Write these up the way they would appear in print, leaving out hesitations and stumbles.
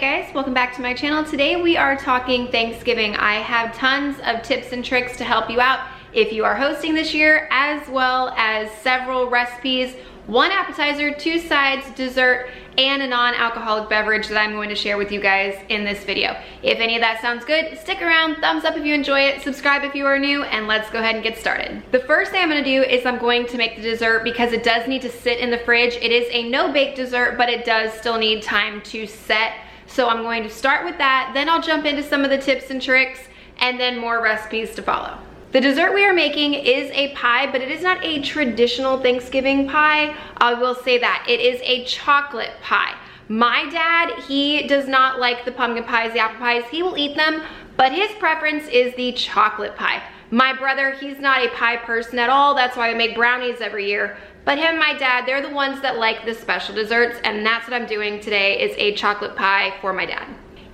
Hey guys, welcome back to my channel. Today we are talking Thanksgiving. I have tons of tips and tricks to help you out if you are hosting this year, as well as several recipes, one appetizer, two sides, dessert, and a non-alcoholic beverage that I'm going to share with you guys in this video. If any of that sounds good, stick around, thumbs up if you enjoy it, subscribe if you are new, and let's go ahead and get started. The first thing I'm gonna do is I'm going to make the dessert because it does need to sit in the fridge. It is a no-bake dessert, but it does still need time to set. So I'm going to start with that, then I'll jump into some of the tips and tricks, and then more recipes to follow. The dessert we are making is a pie, but it is not a traditional Thanksgiving pie. I will say that. It is a chocolate pie. My dad, he does not like the pumpkin pies, the apple pies. He will eat them, but his preference is the chocolate pie. My brother, he's not a pie person at all. That's why I make brownies every year. But him and my dad, they're the ones that like the special desserts, and that's what I'm doing today, is a chocolate pie for my dad.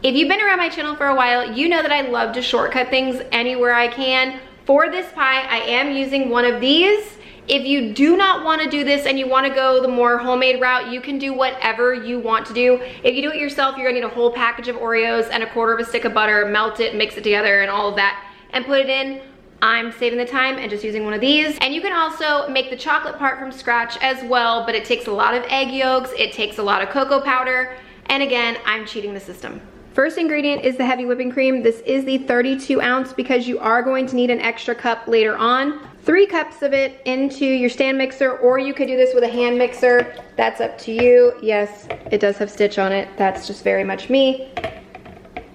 If you've been around my channel for a while, you know that I love to shortcut things anywhere I can. For this pie, I am using one of these. If you do not want to do this and you want to go the more homemade route, you can do whatever you want to do. If you do it yourself, you're gonna need a whole package of Oreos and a quarter of a stick of butter, melt it, mix it together and all of that, and put it in. I'm saving the time and just using one of these. And you can also make the chocolate part from scratch as well, but it takes a lot of egg yolks, it takes a lot of cocoa powder, and again, I'm cheating the system. First ingredient is the heavy whipping cream. This is the 32 ounce because you are going to need an extra cup later on. 3 cups of it into your stand mixer, or you could do this with a hand mixer. That's up to you. Yes, it does have stitch on it. That's just very much me.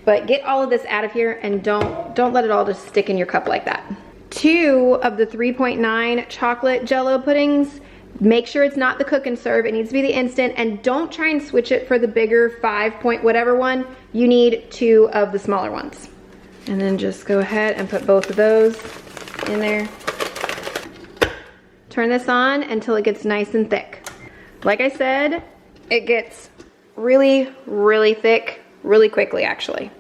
But get all of this out of here and don't let it all just stick in your cup like that. 2 of the 3.9 chocolate Jello puddings. Make sure it's not the cook and serve. It needs to be the instant, and don't try and switch it for the bigger 5 point whatever one. You need 2 of the smaller ones. And then just go ahead and put both of those in there. Turn this on until it gets nice and thick. Like I said, it gets really, really thick really quickly actually.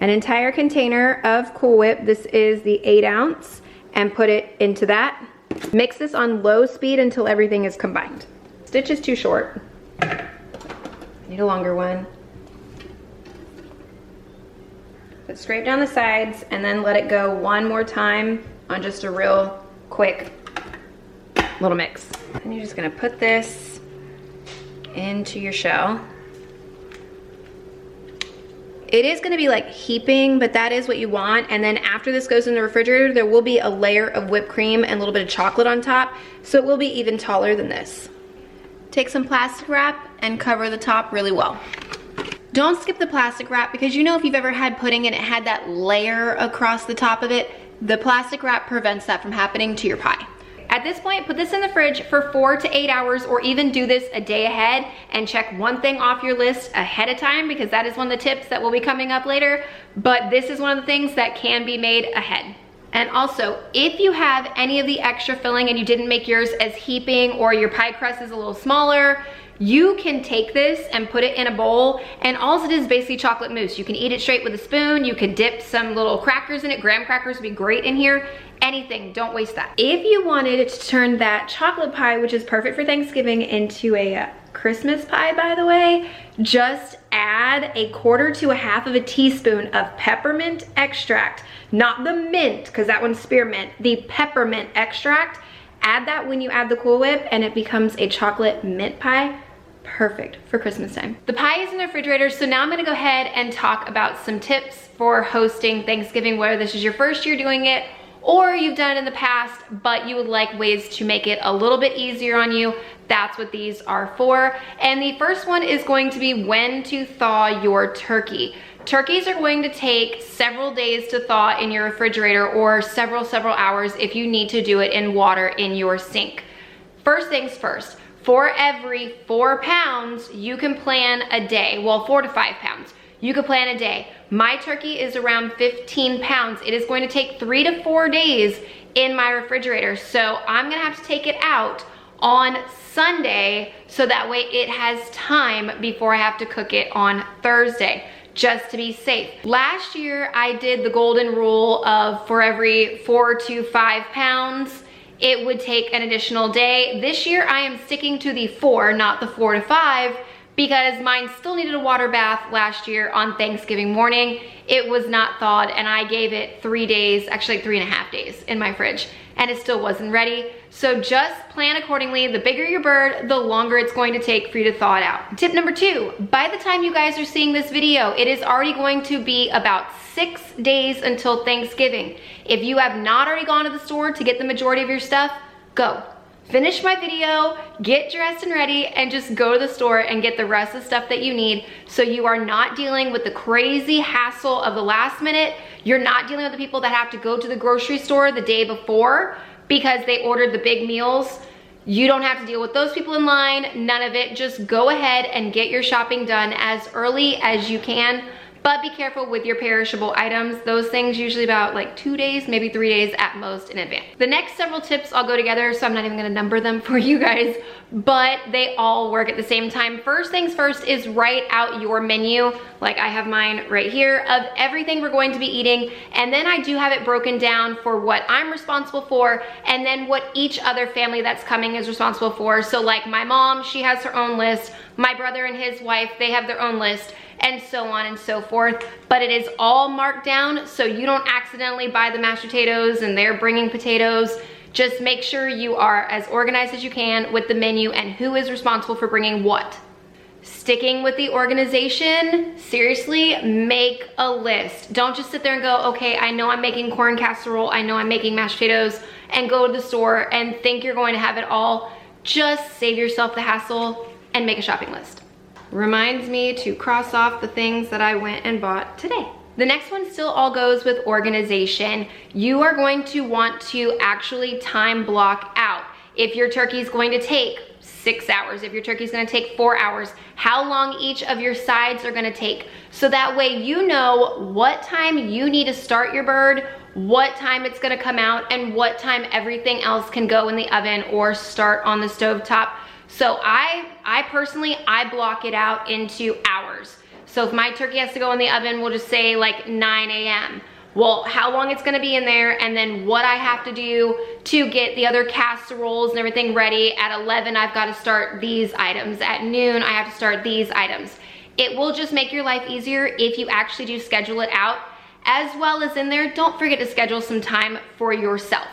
An entire container of Cool Whip. This is the 8 ounce, and put it into that. Mix this on low speed until everything is combined. Stitch is too short. Need a longer one. But scrape down the sides and then let it go one more time on just a real quick little mix. And you're just gonna put this into your shell. It is gonna be like heaping, but that is what you want. And then after this goes in the refrigerator, there will be a layer of whipped cream and a little bit of chocolate on top, so it will be even taller than this. Take some plastic wrap and cover the top really well. Don't skip the plastic wrap, because you know if you've ever had pudding and it had that layer across the top of it, the plastic wrap prevents that from happening to your pie. At this point, put this in the fridge for 4 to 8 hours, or even do this a day ahead and check one thing off your list ahead of time, because that is one of the tips that will be coming up later. But this is one of the things that can be made ahead. And also, if you have any of the extra filling and you didn't make yours as heaping, or your pie crust is a little smaller, you can take this and put it in a bowl, and all it is basically chocolate mousse. You can eat it straight with a spoon. You can dip some little crackers in it. Graham crackers would be great in here. Anything, don't waste that. If you wanted to turn that chocolate pie, which is perfect for Thanksgiving, into a Christmas pie, by the way, just add 1/4 to 1/2 of a teaspoon of peppermint extract. Not the mint, because that one's spearmint. The peppermint extract. Add that when you add the Cool Whip, and it becomes a chocolate mint pie. Perfect for Christmas time. The pie is in the refrigerator, so now I'm gonna go ahead and talk about some tips for hosting Thanksgiving, whether this is your first year doing it or you've done it in the past, but you would like ways to make it a little bit easier on you. That's what these are for. And the first one is going to be when to thaw your turkey. Turkeys are going to take several days to thaw in your refrigerator, or several hours if you need to do it in water in your sink. First things first, for every 4 pounds, you can plan a day. Well, 4 to 5 pounds. You could plan a day. My turkey is around 15 pounds. It is going to take 3 to 4 days in my refrigerator. So I'm gonna have to take it out on Sunday, so that way it has time before I have to cook it on Thursday, just to be safe. Last year, I did the golden rule of for every 4 to 5 pounds, it would take an additional day. This year, I am sticking to the 4, not the 4 to 5, because mine still needed a water bath last year on Thanksgiving morning. It was not thawed and I gave it 3 days, actually 3.5 days in my fridge, and it still wasn't ready. So just plan accordingly. The bigger your bird, the longer it's going to take for you to thaw it out. Tip number 2, by the time you guys are seeing this video, it is already going to be about 6 days until Thanksgiving. If you have not already gone to the store to get the majority of your stuff, go. Finish my video, get dressed and ready, and just go to the store and get the rest of the stuff that you need, so you are not dealing with the crazy hassle of the last minute. You're not dealing with the people that have to go to the grocery store the day before because they ordered the big meals. You don't have to deal with those people in line, none of it. Just go ahead and get your shopping done as early as you can. But be careful with your perishable items. Those things usually about like 2 days, maybe 3 days at most in advance. The next several tips all go together, so I'm not even gonna number them for you guys, but they all work at the same time. First things first is write out your menu, like I have mine right here, of everything we're going to be eating. And then I do have it broken down for what I'm responsible for, and then what each other family that's coming is responsible for. So like my mom, she has her own list. My brother and his wife, they have their own list, and so on and so forth. But it is all marked down so you don't accidentally buy the mashed potatoes and they're bringing potatoes. Just make sure you are as organized as you can with the menu and who is responsible for bringing what. Sticking with the organization, seriously, make a list. Don't just sit there and go, okay, I know I'm making corn casserole, I know I'm making mashed potatoes, and go to the store and think you're going to have it all. Just save yourself the hassle and make a shopping list. Reminds me to cross off the things that I went and bought today. The next one still all goes with organization. You are going to want to actually time block out. If your turkey is going to take 6 hours, if your turkey is going to take 4 hours, how long each of your sides are going to take. So that way you know what time you need to start your bird, what time it's going to come out, and what time everything else can go in the oven or start on the stove top. So I personally block it out into hours. So if my turkey has to go in the oven, we'll just say like 9 a.m. Well, how long it's gonna be in there, and then what I have to do to get the other casseroles and everything ready. At 11, I've got to start these items. At noon, I have to start these items. It will just make your life easier if you actually do schedule it out. As well as in there, don't forget to schedule some time for yourself.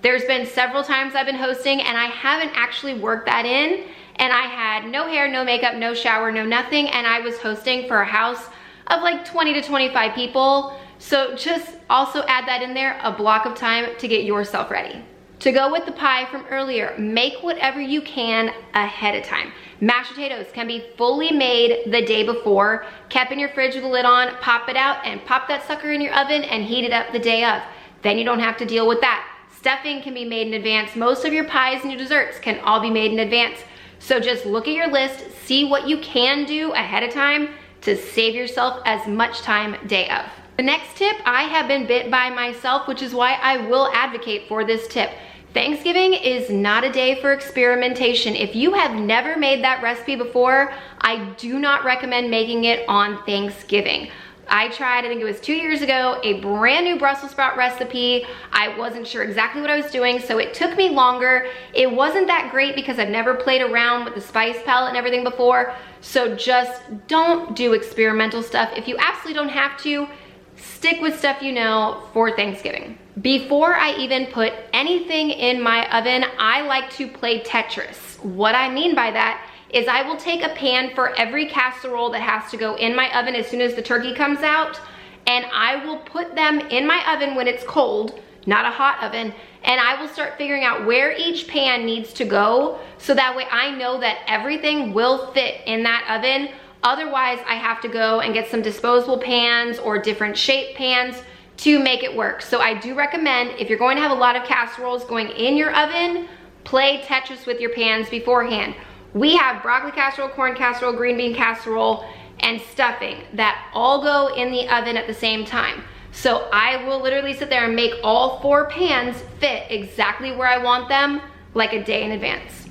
There's been several times I've been hosting and I haven't actually worked that in, and I had no hair, no makeup, no shower, no nothing, and I was hosting for a house of like 20 to 25 people. So just also add that in there, a block of time to get yourself ready. To go with the pie from earlier, make whatever you can ahead of time. Mashed potatoes can be fully made the day before, kept in your fridge with the lid on, pop it out and pop that sucker in your oven and heat it up the day of. Then you don't have to deal with that. Stuffing can be made in advance. Most of your pies and your desserts can all be made in advance. So just look at your list, see what you can do ahead of time to save yourself as much time day of. The next tip, I have been bit by myself, which is why I will advocate for this tip. Thanksgiving is not a day for experimentation. If you have never made that recipe before, I do not recommend making it on Thanksgiving. I tried, I think it was 2 years ago, a brand new Brussels sprout recipe. I wasn't sure exactly what I was doing, so it took me longer. It wasn't that great because I've never played around with the spice palette and everything before. So just don't do experimental stuff. If you absolutely don't have to, stick with stuff you know for Thanksgiving. Before I even put anything in my oven, I like to play Tetris. What I mean by that is I will take a pan for every casserole that has to go in my oven as soon as the turkey comes out, and I will put them in my oven when it's cold, not a hot oven, and I will start figuring out where each pan needs to go, so that way I know that everything will fit in that oven. Otherwise, I have to go and get some disposable pans or different shape pans to make it work. So I do recommend, if you're going to have a lot of casseroles going in your oven, play Tetris with your pans beforehand. We have broccoli casserole, corn casserole, green bean casserole, and stuffing that all go in the oven at the same time. So I will literally sit there and make all 4 pans fit exactly where I want them, like a day in advance.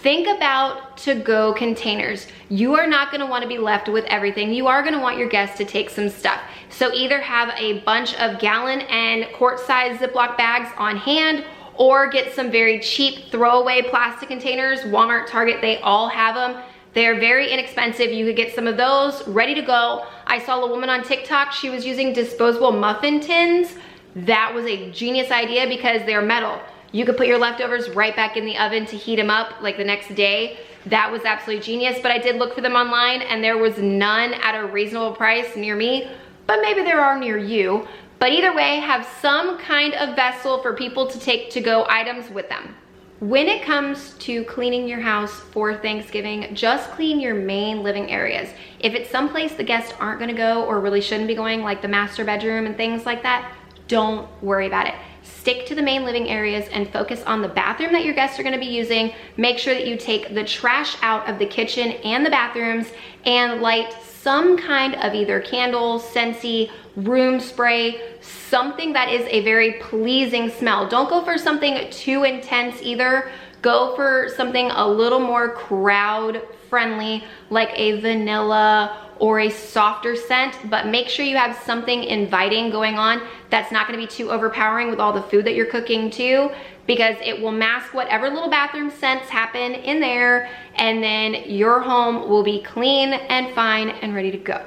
Think about to-go containers. You are not gonna wanna be left with everything. You are gonna want your guests to take some stuff. So either have a bunch of gallon and quart-sized Ziploc bags on hand, or get some very cheap throwaway plastic containers. Walmart, Target, they all have them. They are very inexpensive. You could get some of those ready to go. I saw a woman on TikTok, she was using disposable muffin tins. That was a genius idea because they're metal. You could put your leftovers right back in the oven to heat them up like the next day. That was absolutely genius, but I did look for them online and there was none at a reasonable price near me, but maybe there are near you. But either way, have some kind of vessel for people to take to-go items with them. When it comes to cleaning your house for Thanksgiving, just clean your main living areas. If it's someplace the guests aren't gonna go or really shouldn't be going, like the master bedroom and things like that, don't worry about it. Stick to the main living areas and focus on the bathroom that your guests are gonna be using. Make sure that you take the trash out of the kitchen and the bathrooms and light some kind of either candles, scentsy, room spray, something that is a very pleasing smell. Don't go for something too intense either. Go for something a little more crowd friendly, like a vanilla or a softer scent, but make sure you have something inviting going on that's not gonna be too overpowering with all the food that you're cooking too, because it will mask whatever little bathroom scents happen in there, and then your home will be clean and fine and ready to go.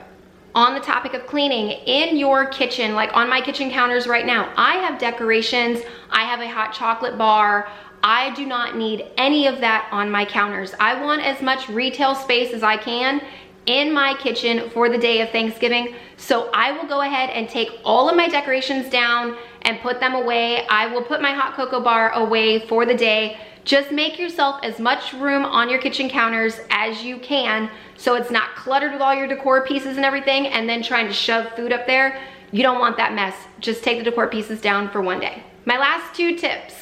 On the topic of cleaning, in your kitchen, like on my kitchen counters right now, I have decorations, I have a hot chocolate bar. I do not need any of that on my counters. I want as much retail space as I can in my kitchen for the day of Thanksgiving. So I will go ahead and take all of my decorations down and put them away. I will put my hot cocoa bar away for the day. Just make yourself as much room on your kitchen counters as you can so it's not cluttered with all your decor pieces and everything and then trying to shove food up there. You don't want that mess. Just take the decor pieces down for one day. My last 2 tips.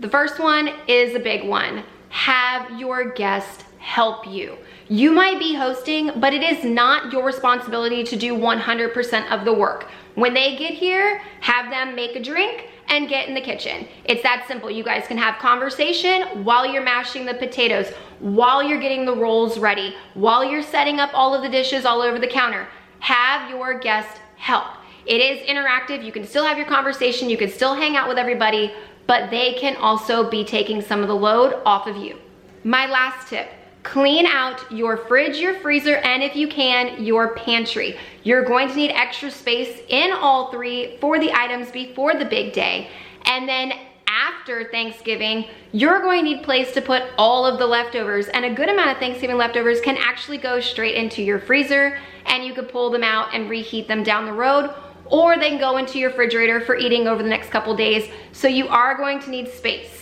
The first one is a big one. Have your guest help you. You might be hosting, but it is not your responsibility to do 100% of the work. When they get here, have them make a drink and get in the kitchen. It's that simple. You guys can have conversation while you're mashing the potatoes, while you're getting the rolls ready, while you're setting up all of the dishes all over the counter. Have your guest help. It is interactive. You can still have your conversation. You can still hang out with everybody, but they can also be taking some of the load off of you. My last tip. Clean out your fridge, your freezer, and if you can, your pantry. You're going to need extra space in all 3 for the items before the big day. And then after Thanksgiving, you're going to need a place to put all of the leftovers. And a good amount of Thanksgiving leftovers can actually go straight into your freezer and you could pull them out and reheat them down the road, or they can go into your refrigerator for eating over the next couple days. So you are going to need space.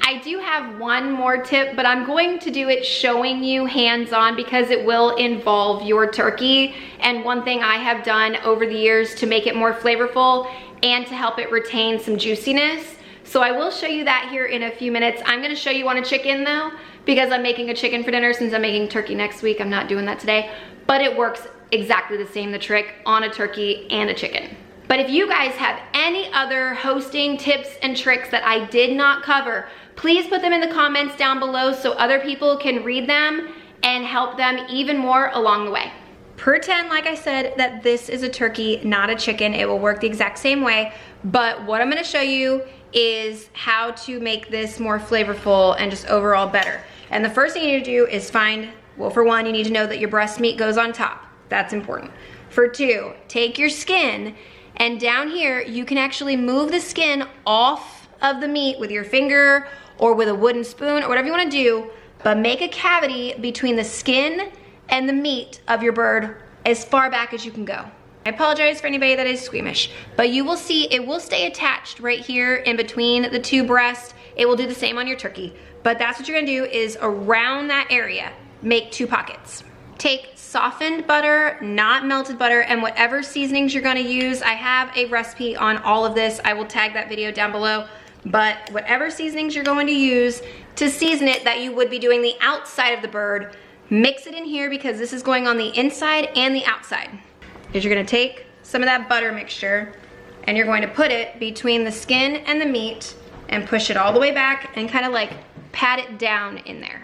I do have one more tip, but I'm going to do it showing you hands-on because it will involve your turkey. And one thing I have done over the years to make it more flavorful and to help it retain some juiciness. So I will show you that here in a few minutes. I'm gonna show you on a chicken though, because I'm making a chicken for dinner since I'm making turkey next week. I'm not doing that today, but it works exactly the same, the trick, on a turkey and a chicken. But if you guys have any other hosting tips and tricks that I did not cover, please put them in the comments down below so other people can read them and help them even more along the way. Pretend, like I said, that this is a turkey, not a chicken. It will work the exact same way, but what I'm gonna show you is how to make this more flavorful and just overall better. And the first thing you need to do is find, well, for one, you need to know that your breast meat goes on top. That's important. For 2, take your skin, and down here, you can actually move the skin off of the meat with your finger or with a wooden spoon or whatever you wanna do, but make a cavity between the skin and the meat of your bird as far back as you can go. I apologize for anybody that is squeamish, but you will see it will stay attached right here in between the 2 breasts. It will do the same on your turkey, but that's what you're gonna do is around that area, make 2 pockets. Take softened butter, not melted butter, and whatever seasonings you're gonna use. I have a recipe on all of this. I will tag that video down below. But whatever seasonings you're going to use to season it that you would be doing the outside of the bird, mix it in here because this is going on the inside and the outside. Is you're gonna take some of that butter mixture and you're going to put it between the skin and the meat and push it all the way back and kind of like pat it down in there.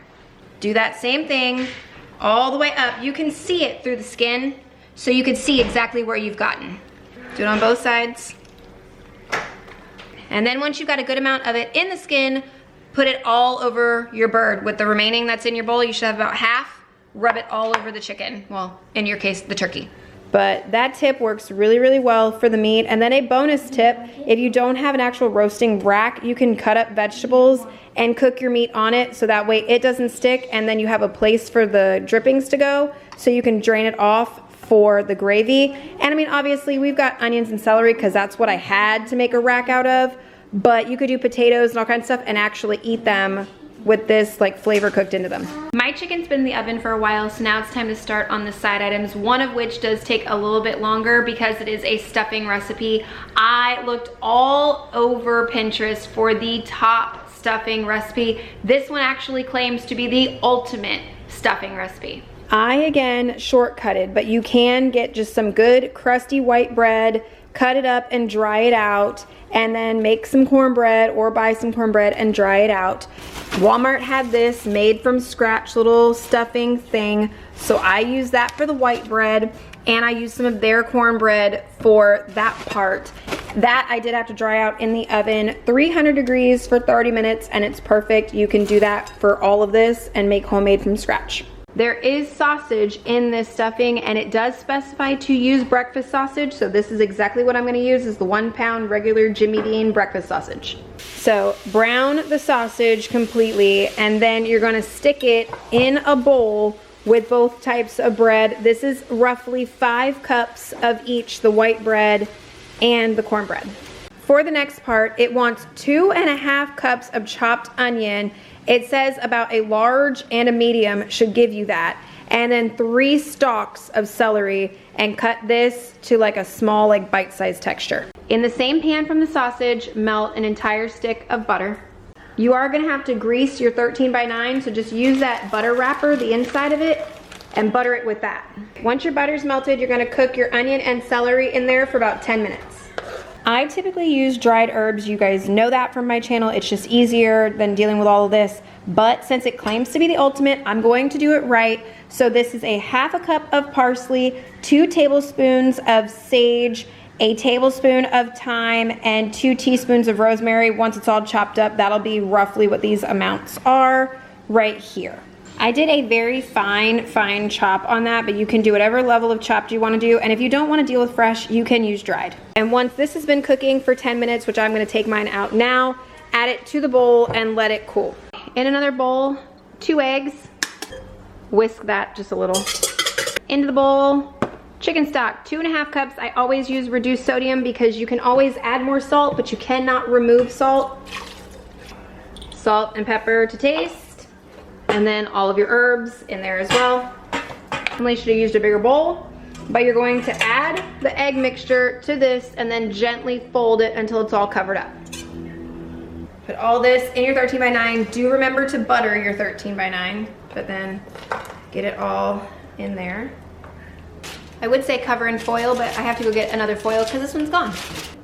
Do that same thing all the way up. You can see it through the skin, so you can see exactly where you've gotten. Do it on both sides. And then once you've got a good amount of it in the skin, put it all over your bird. With the remaining that's in your bowl, you should have about half. rub it all over the chicken. Well, in your case, the turkey. But that tip works really, really well for the meat. And then a bonus tip, if you don't have an actual roasting rack, you can cut up vegetables and cook your meat on it so that way it doesn't stick, and then you have a place for the drippings to go so you can drain it off for the gravy. And I mean, obviously we've got onions and celery because that's what I had to make a rack out of, but you could do potatoes and all kinds of stuff and actually eat them with this like flavor cooked into them. My chicken's been in the oven for a while, so now it's time to start on the side items, one of which does take a little bit longer because it is a stuffing recipe. I looked all over Pinterest for the top stuffing recipe. This one actually claims to be the ultimate stuffing recipe. I, again, shortcutted, but you can get just some good crusty white bread, cut it up and dry it out, and then make some cornbread or buy some cornbread and dry it out. Walmart had this made from scratch little stuffing thing, so I use that for the white bread, and I use some of their cornbread for that part. That I did have to dry out in the oven, 300 degrees for 30 minutes, and it's perfect. You can do that for all of this and make homemade from scratch. There is sausage in this stuffing, and it does specify to use breakfast sausage, so this is exactly what I'm gonna use, is the 1 pound regular Jimmy Dean breakfast sausage. So brown the sausage completely, and then you're gonna stick it in a bowl with both types of bread. This is roughly 5 cups of each, the white bread and the cornbread. For the next part, it wants 2.5 cups of chopped onion. It says about a large and a medium should give you that. And then 3 stalks of celery, and cut this to like a small, like bite-sized texture. In the same pan from the sausage, melt an entire stick of butter. You are gonna have to grease your 13 by 9, so just use that butter wrapper, the inside of it, and butter it with that. Once your butter's melted, you're gonna cook your onion and celery in there for about 10 minutes. I typically use dried herbs. You guys know that from my channel. It's just easier than dealing with all of this. But since it claims to be the ultimate, I'm going to do it right. So this is a 1/2 cup of parsley, 2 tablespoons of sage, a tablespoon of thyme, and 2 teaspoons of rosemary. Once it's all chopped up, that'll be roughly what these amounts are right here. I did a very fine chop on that, but you can do whatever level of chopped you want to do. And if you don't want to deal with fresh, you can use dried. And once this has been cooking for 10 minutes, which I'm going to take mine out now, add it to the bowl and let it cool. In another bowl, 2 eggs. Whisk that just a little. Into the bowl, chicken stock, 2.5 cups. I always use reduced sodium because you can always add more salt, but you cannot remove salt. Salt and pepper to taste. And then all of your herbs in there as well. Probably should have used a bigger bowl, but you're going to add the egg mixture to this and then gently fold it until it's all covered up. Put all this in your 13 by 9. Do remember to butter your 13 by 9, but then get it all in there. I would say cover in foil, but I have to go get another foil because this one's gone.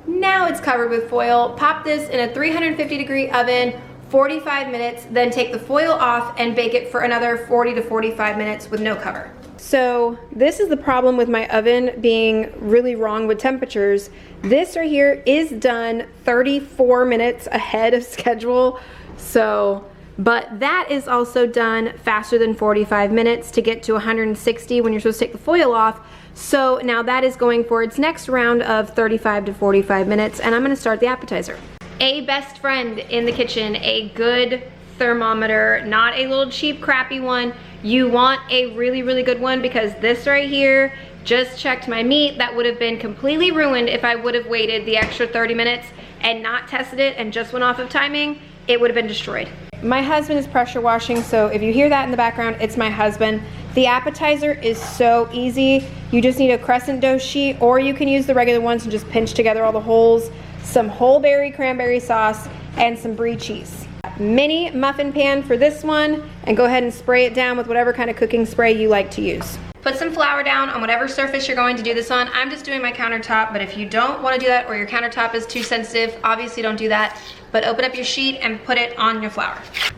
Now it's covered with foil. Pop this in a 350-degree oven, 45 minutes, then take the foil off and bake it for another 40 to 45 minutes with no cover. So this is the problem with my oven being really wrong with temperatures. This right here is done 34 minutes ahead of schedule. So, but that is also done faster than 45 minutes to get to 160 when you're supposed to take the foil off. So now that is going for its next round of 35 to 45 minutes, and I'm gonna start the appetizer. A best friend in the kitchen, a good thermometer, not a little cheap crappy one. You want a really, really good one because this right here just checked my meat. That would have been completely ruined if I would have waited the extra 30 minutes and not tested it and just went off of timing. It would have been destroyed. My husband is pressure washing, so if you hear that in the background, it's my husband. The appetizer is so easy. You just need a crescent dough sheet, or you can use the regular ones and just pinch together all the holes. Some whole berry cranberry sauce, and some Brie cheese. Mini muffin pan for this one, and go ahead and spray it down with whatever kind of cooking spray you like to use. Put some flour down on whatever surface you're going to do this on. I'm just doing my countertop, but if you don't want to do that or your countertop is too sensitive, obviously don't do that. But open up your sheet and put it on your flour.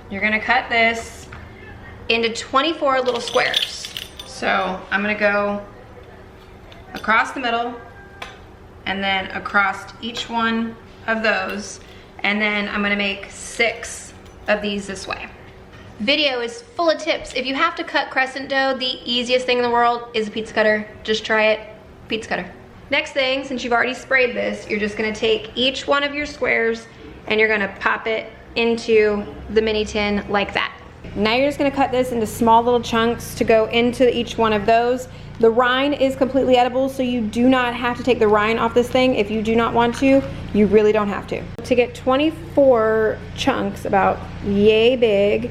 You're gonna cut this into 24 little squares. So I'm gonna go across the middle, and then across each one of those, and then I'm gonna make 6 of these this way. video is full of tips. If you have to cut crescent dough, the easiest thing in the world is a pizza cutter. Just try it, pizza cutter. Next thing, since you've already sprayed this, you're just gonna take each one of your squares and you're gonna pop it into the mini tin like that. Now you're just gonna cut this into small little chunks to go into each one of those. The rind is completely edible, so you do not have to take the rind off this thing. If you do not want to, you really don't have to. To get 24 chunks, about yay big,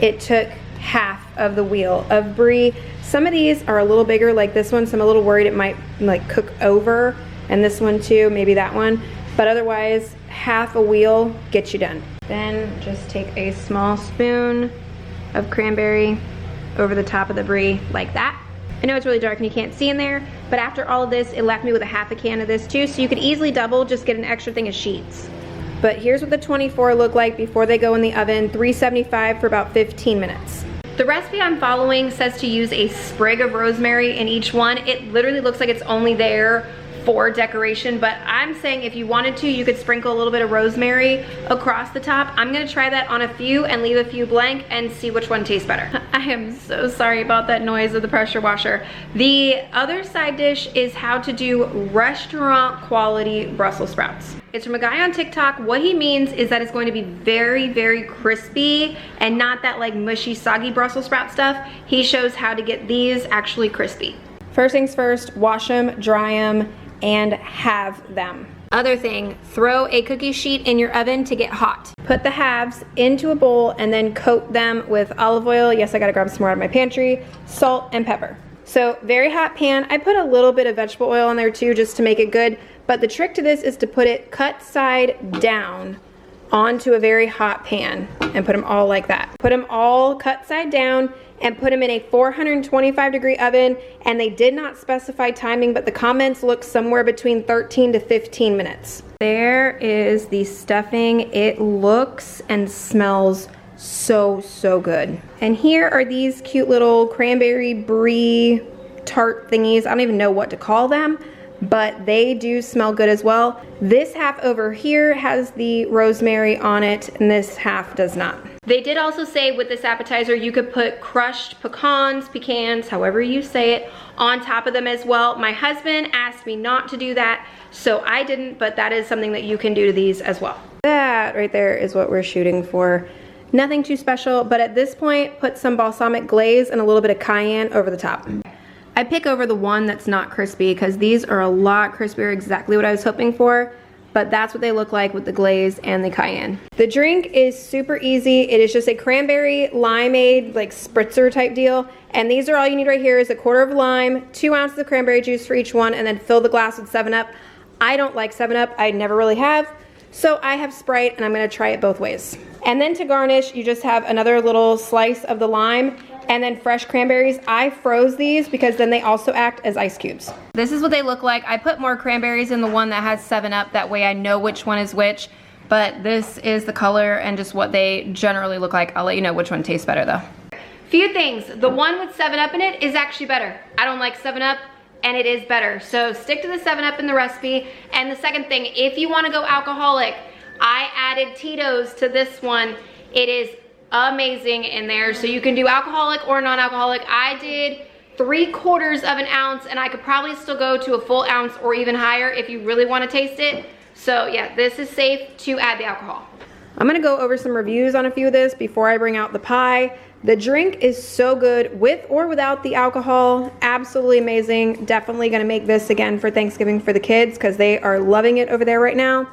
it took half of the wheel of Brie. Some of these are a little bigger, like this one, so I'm a little worried it might like cook over, and this one too, maybe that one. But otherwise, half a wheel gets you done. Then just take a small spoon of cranberry over the top of the Brie like that. I know it's really dark and you can't see in there, but after all of this, it left me with a half a can of this too, so you could easily double, just get an extra thing of sheets. But here's what the 24 look like before they go in the oven, 375 for about 15 minutes. The recipe I'm following says to use a sprig of rosemary in each one. It literally looks like it's only there for decoration, but I'm saying if you wanted to, you could sprinkle a little bit of rosemary across the top. I'm gonna try that on a few and leave a few blank and see which one tastes better. I am so sorry about that noise of the pressure washer. The other side dish is how to do restaurant quality Brussels sprouts. It's from a guy on TikTok. What he means is that it's going to be very, very crispy and not that like mushy, soggy Brussels sprout stuff. He shows how to get these actually crispy. First things first, wash them, dry them, and have them. Other thing, throw a cookie sheet in your oven to get hot. Put the halves into a bowl and then coat them with olive oil. Yes, I gotta grab some more out of my pantry, salt and pepper. So very hot pan. I put a little bit of vegetable oil in there too just to make it good, but the trick to this is to put it cut side down onto a very hot pan and put them all like that. Put them all cut side down and put them in a 425-degree oven, and they did not specify timing, but the comments look somewhere between 13 to 15 minutes. There is the stuffing. It looks and smells so, so good. And here are these cute little cranberry brie tart thingies. I don't even know what to call them, but they do smell good as well. This half over here has the rosemary on it, and this half does not. They did also say with this appetizer you could put crushed pecans, however you say it, on top of them as well. My husband asked me not to do that, so I didn't, but that is something that you can do to these as well. That right there is what we're shooting for. Nothing too special, but at this point, put some balsamic glaze and a little bit of cayenne over the top. I pick over the one that's not crispy because these are a lot crispier, exactly what I was hoping for, but that's what they look like with the glaze and the cayenne. The drink is super easy. It is just a cranberry limeade, like spritzer type deal, and these are all you need right here is a quarter of lime, 2 ounces of cranberry juice for each one, and then fill the glass with 7-Up. I don't like 7-Up, I never really have, so I have Sprite and I'm gonna try it both ways. And then to garnish, you just have another little slice of the lime and then fresh cranberries. I froze these because then they also act as ice cubes. This is what they look like. I put more cranberries in the one that has 7-Up, that way I know which one is which, but this is the color and just what they generally look like. I'll let you know which one tastes better though. Few things, the one with 7-Up in it is actually better. I don't like 7-Up and it is better. So stick to the 7-Up in the recipe. And the second thing, if you wanna go alcoholic, I added Tito's to this one. It is amazing in there, so you can do alcoholic or non-alcoholic. I did 3/4 of an ounce and I could probably still go to a full ounce or even higher if you really want to taste it. So yeah, this is safe to add the alcohol. I'm gonna go over some reviews on a few of this before I bring out the pie. The drink is so good with or without the alcohol. Absolutely amazing. Definitely gonna make this again for Thanksgiving for the kids because they are loving it over there right now.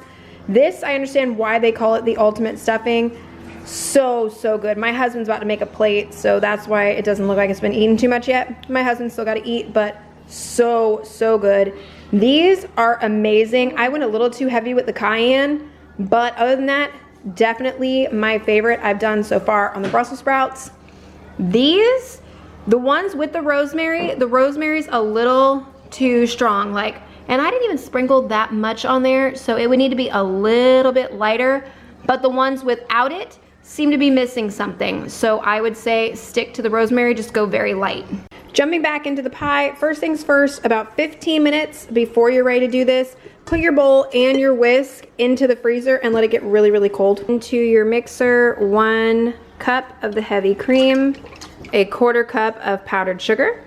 This, I understand why they call it the ultimate stuffing. So, so good. My husband's about to make a plate, so that's why it doesn't look like it's been eaten too much yet. My husband's still got to eat, but so, so good. These are amazing. I went a little too heavy with the cayenne, but other than that, definitely my favorite I've done so far on the Brussels sprouts. These, the ones with the rosemary's a little too strong, like, and I didn't even sprinkle that much on there, so it would need to be a little bit lighter, but the ones without it seem to be missing something. So I would say stick to the rosemary, just go very light. Jumping back into the pie, first things first, about 15 minutes before you're ready to do this, put your bowl and your whisk into the freezer and let it get really, really cold. Into your mixer, 1 cup of the heavy cream, a 1/4 cup of powdered sugar,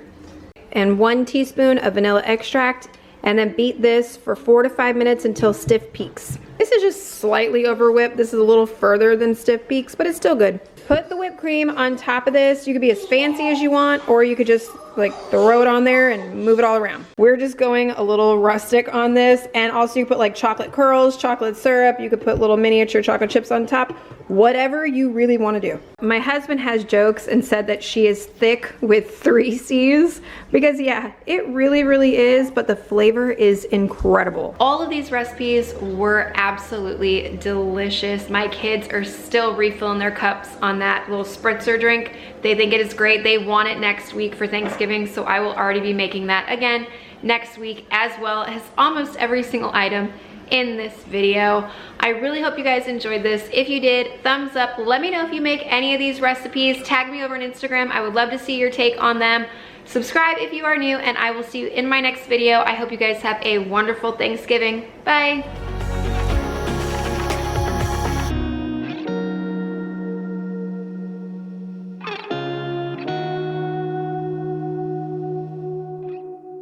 and 1 teaspoon of vanilla extract, and then beat this for 4 to 5 minutes until stiff peaks. This is just slightly over whipped. This is a little further than stiff peaks, but it's still good. Put the whipped cream on top of this. You could be as fancy as you want, or you could just like throw it on there and move it all around. We're just going a little rustic on this, and also you put like chocolate curls, chocolate syrup, you could put little miniature chocolate chips on top, whatever you really want to do. My husband has jokes and said that she is thick with 3 C's, because yeah, it really, really is, but the flavor is incredible. All of these recipes were absolutely delicious. My kids are still refilling their cups on that little spritzer drink. They think it is great. They want it next week for Thanksgiving, so I will already be making that again next week, as well as almost every single item in this video. I really hope you guys enjoyed this. If you did, thumbs up. Let me know if you make any of these recipes. Tag me over on Instagram. I would love to see your take on them. Subscribe if you are new, and I will see you in my next video. I hope you guys have a wonderful Thanksgiving. Bye.